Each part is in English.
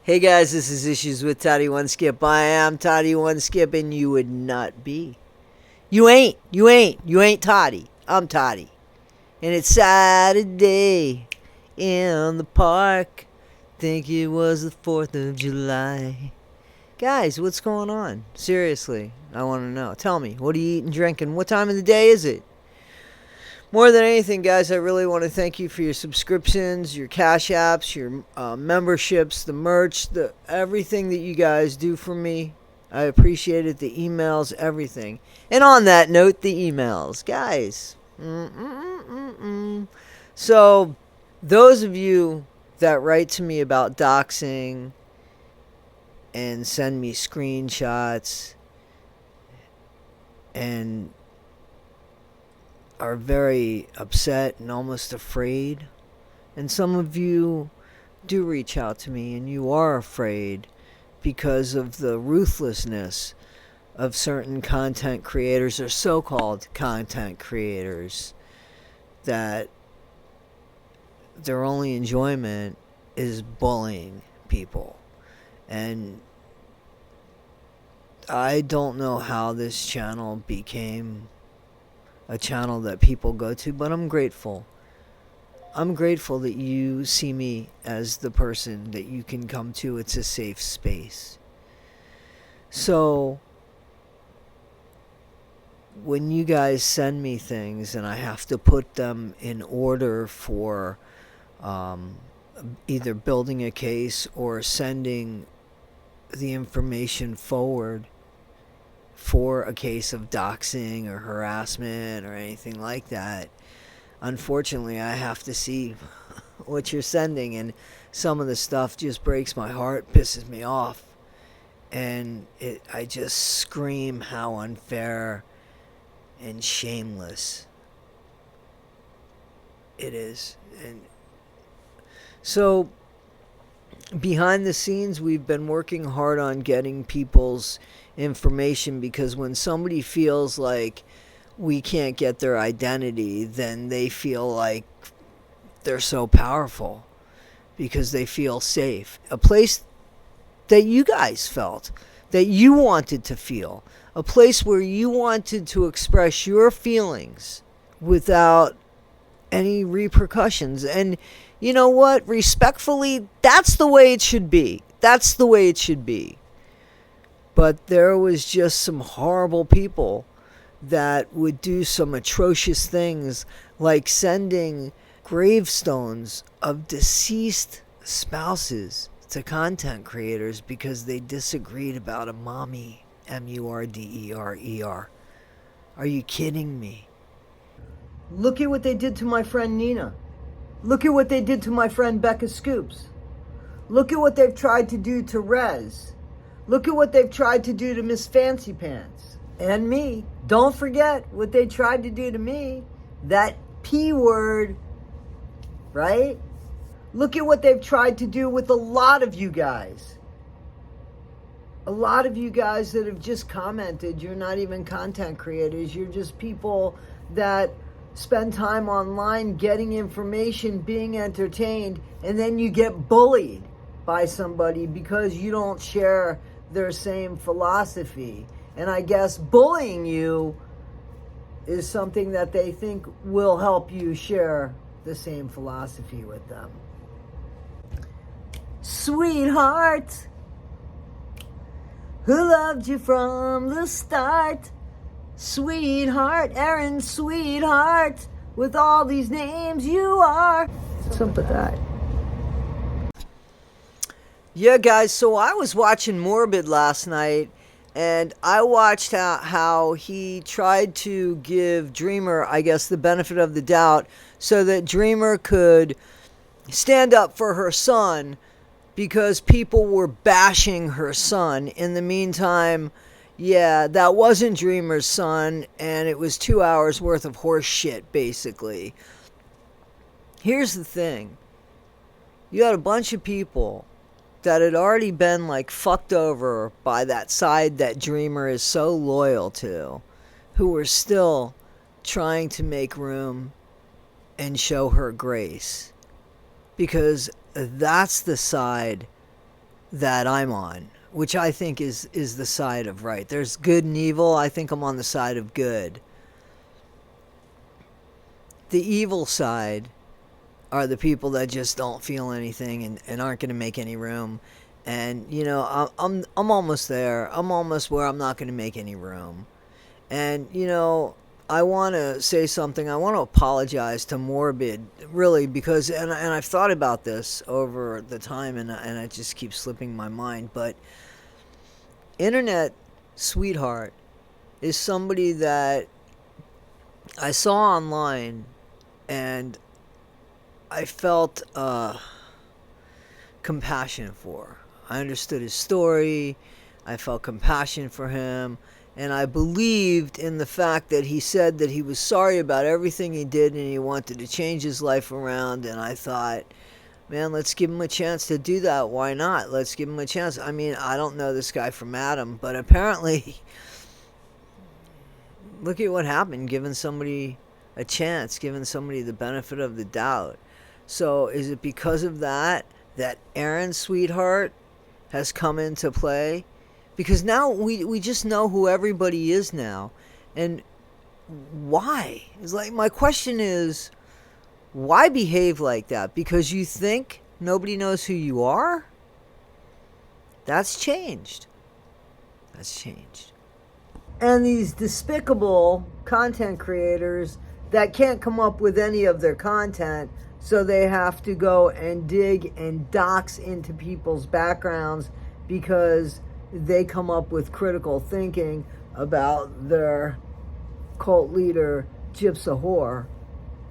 Hey guys, this is Issues with Toddy One Skip. I am Toddy One Skip, and you would not be. You ain't Toddy. I'm Toddy. And it's Saturday in the park. Think it was the 4th of July. Guys, what's going on? Seriously, I want to know. Tell me, what are you eating, drinking? What time of the day is it? More than anything, guys, I really want to thank you for your subscriptions, your cash apps, your memberships, the merch, everything that you guys do for me. I appreciate it, the emails, everything. And on that note, the emails. Guys. So, those of you that write to me about doxing and send me screenshots and are very upset and almost afraid. And some of you do reach out to me and you are afraid because of the ruthlessness of certain content creators or so-called content creators, that their only enjoyment is bullying people. And I don't know how this channel became a channel that people go to, but I'm grateful. I'm grateful that you see me as the person that you can come to. It's a safe space. So, when you guys send me things and I have to put them in order for either building a case or sending the information forward for a case of doxing or harassment or anything like that, unfortunately I have to see what you're sending, and some of the stuff just breaks my heart, pisses me off, and I just scream how unfair and shameless it is. And so behind the scenes, we've been working hard on getting people's information, because when somebody feels like we can't get their identity, then they feel like they're so powerful because they feel safe. A place that you guys felt, that you wanted to feel, a place where you wanted to express your feelings without any repercussions. And you know what? Respectfully, that's the way it should be. That's the way it should be. But there was just some horrible people that would do some atrocious things, like sending gravestones of deceased spouses to content creators because they disagreed about a mommy, M-U-R-D-E-R-E-R. Are you kidding me? Look at what they did to my friend Nina. Look at what they did to my friend Becca Scoops. Look at what they've tried to do to Rez. Look at what they've tried to do to Miss Fancy Pants. And me. Don't forget what they tried to do to me. That P word. Right? Look at what they've tried to do with a lot of you guys. A lot of you guys that have just commented. You're not even content creators. You're just people that spend time online getting information, being entertained, and then you get bullied by somebody because you don't share their same philosophy. And I guess bullying you is something that they think will help you share the same philosophy with them. Sweetheart, who loved you from the start? Sweetheart, Aaron, sweetheart, with all these names you are. What's up with that? Yeah, guys, so I was watching Morbid last night, and I watched how he tried to give Dreamer, I guess, the benefit of the doubt so that Dreamer could stand up for her son, because people were bashing her son. In the meantime, yeah, that wasn't Dreamer's son, and it was 2 hours worth of horse shit, basically. Here's the thing. You had a bunch of people that had already been like fucked over by that side that Dreamer is so loyal to, who were still trying to make room and show her grace, because that's the side that I'm on, which I think is the side of right. There's good and evil. I think I'm on the side of good. The evil side are the people that just don't feel anything and aren't going to make any room. And you know, I'm almost there. I'm almost where I'm not going to make any room. And you know, I want to say something. I want to apologize to Morbid, really, because and I've thought about this over the time, and it just keeps slipping my mind. But Internet Sweetheart is somebody that I saw online, and I felt compassion for. I understood his story. I felt compassion for him. And I believed in the fact that he said that he was sorry about everything he did and he wanted to change his life around. And I thought, man, let's give him a chance to do that. Why not? Let's give him a chance. I mean, I don't know this guy from Adam, but apparently, look at what happened, giving somebody a chance, giving somebody the benefit of the doubt. So is it because of that Aaron Sweetheart has come into play? Because now we just know who everybody is now. And why? It's like, my question is, why behave like that? Because you think nobody knows who you are? That's changed. That's changed. And these despicable content creators that can't come up with any of their content, so they have to go and dig and dox into people's backgrounds because they come up with critical thinking about their cult leader, Gypsy whore.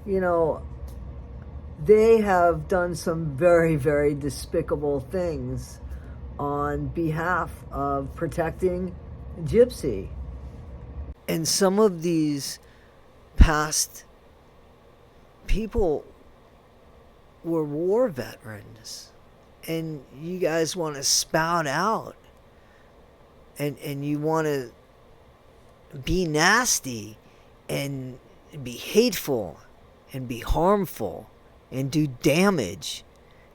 You know, they have done some very, very despicable things on behalf of protecting Gypsy. And some of these past people were war veterans. And you guys want to spout out. And you want to be nasty and be hateful and be harmful and do damage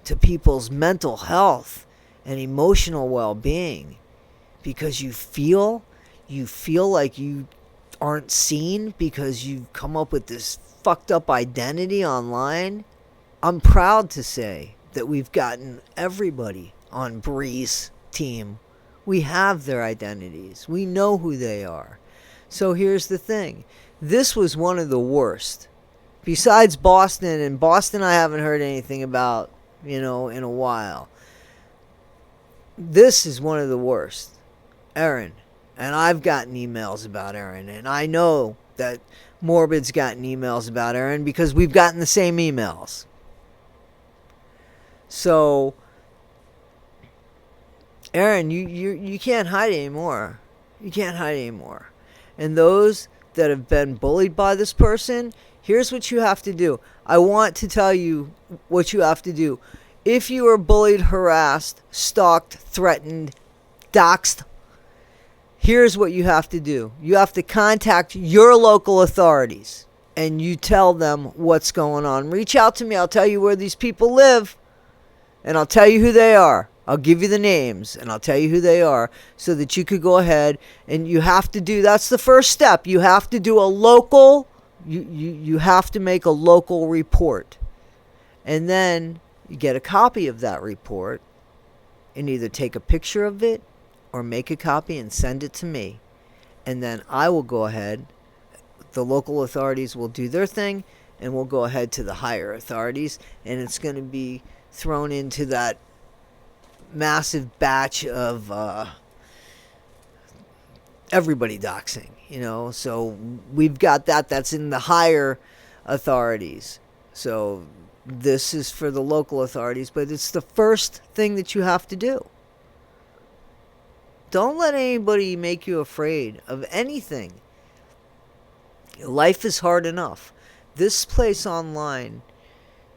to people's mental health and emotional well-being because you feel like you aren't seen because you've come up with this fucked up identity online. I'm proud to say that we've gotten everybody on Bree's team. We have their identities. We know who they are. So here's the thing. This was one of the worst. Besides Boston, and Boston I haven't heard anything about, in a while. This is one of the worst. Aaron. And I've gotten emails about Aaron. And I know that Morbid's gotten emails about Aaron because we've gotten the same emails. So Aaron, you can't hide anymore. You can't hide anymore. And those that have been bullied by this person, here's what you have to do. I want to tell you what you have to do. If you are bullied, harassed, stalked, threatened, doxed, here's what you have to do. You have to contact your local authorities and you tell them what's going on. Reach out to me. I'll tell you where these people live and I'll tell you who they are. I'll give you the names and I'll tell you who they are so that you could go ahead and you have to do, that's the first step. You have to do a local, you have to make a local report. And then you get a copy of that report and either take a picture of it or make a copy and send it to me. And then I will go ahead, the local authorities will do their thing and we'll go ahead to the higher authorities and it's going to be thrown into that massive batch of everybody doxing, so we've got that's in the higher authorities. So this is for the local authorities, but it's the first thing that you have to do. Don't let anybody make you afraid of anything. Life is hard enough. This place online,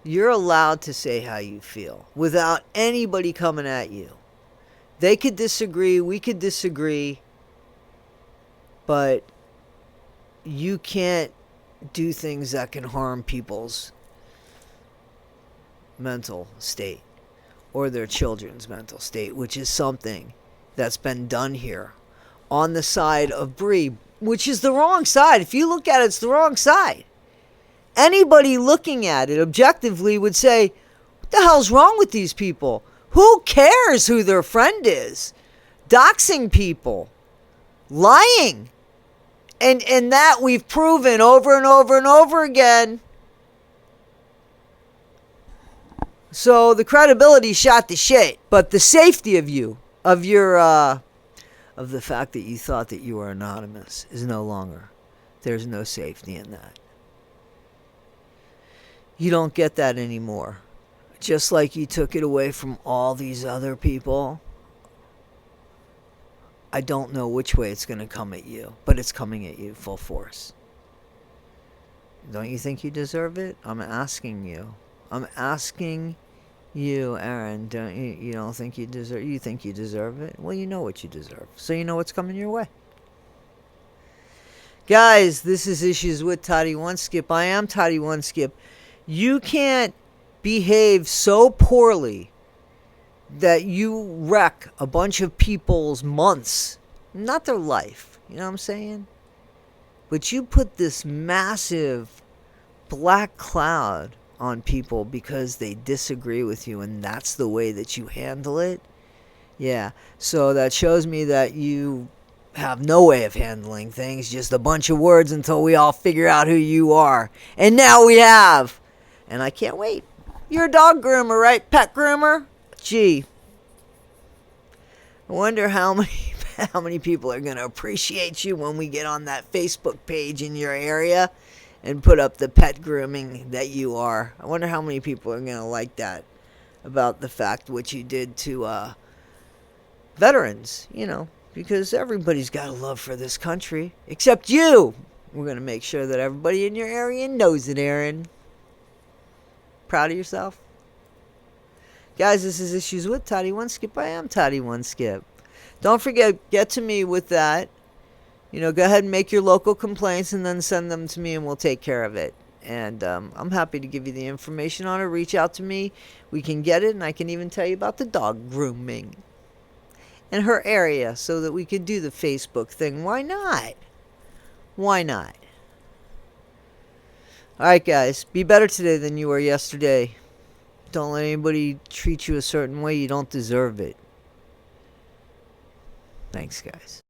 you're allowed to say how you feel without anybody coming at you. They could disagree, we could disagree, but you can't do things that can harm people's mental state or their children's mental state, which is something that's been done here on the side of Bree, which is the wrong side. If you look at it, it's the wrong side. Anybody looking at it objectively would say, what the hell's wrong with these people? Who cares who their friend is? Doxing people. Lying. And that we've proven over and over and over again. So the credibility shot to shit. But the safety of you, of your, of the fact that you thought that you were anonymous is no longer. There's no safety in that. You don't get that anymore. Just like you took it away from all these other people. I don't know which way it's going to come at you, but it's coming at you full force. Don't you think you deserve it? I'm asking you. I'm asking you, Aaron. Don't you don't think you deserve? You think you deserve it? Well, you know what you deserve, so you know what's coming your way. Guys, this is Issues with Toddy One Skip. I am Toddy One Skip. You can't behave so poorly that you wreck a bunch of people's months, not their life. You know what I'm saying? But you put this massive black cloud on people because they disagree with you, and that's the way that you handle it. Yeah, so that shows me that you have no way of handling things, just a bunch of words until we all figure out who you are. And now we have. And I can't wait. You're a dog groomer, right? Pet groomer? Gee. I wonder how many people are going to appreciate you when we get on that Facebook page in your area and put up the pet grooming that you are. I wonder how many people are going to like that about the fact what you did to veterans, you know, because everybody's got a love for this country, except you. We're going to make sure that everybody in your area knows it, Aaron. Proud of yourself? Guys, this is Issues with Toddy One Skip. I am Toddy One Skip. Don't forget, get to me with that. You know, go ahead and make your local complaints and then send them to me and we'll take care of it. And I'm happy to give you the information on it. Reach out to me. We can get it, and I can even tell you about the dog grooming in her area so that we can do the Facebook thing. Why not? Why not? Alright, guys. Be better today than you were yesterday. Don't let anybody treat you a certain way. You don't deserve it. Thanks, guys.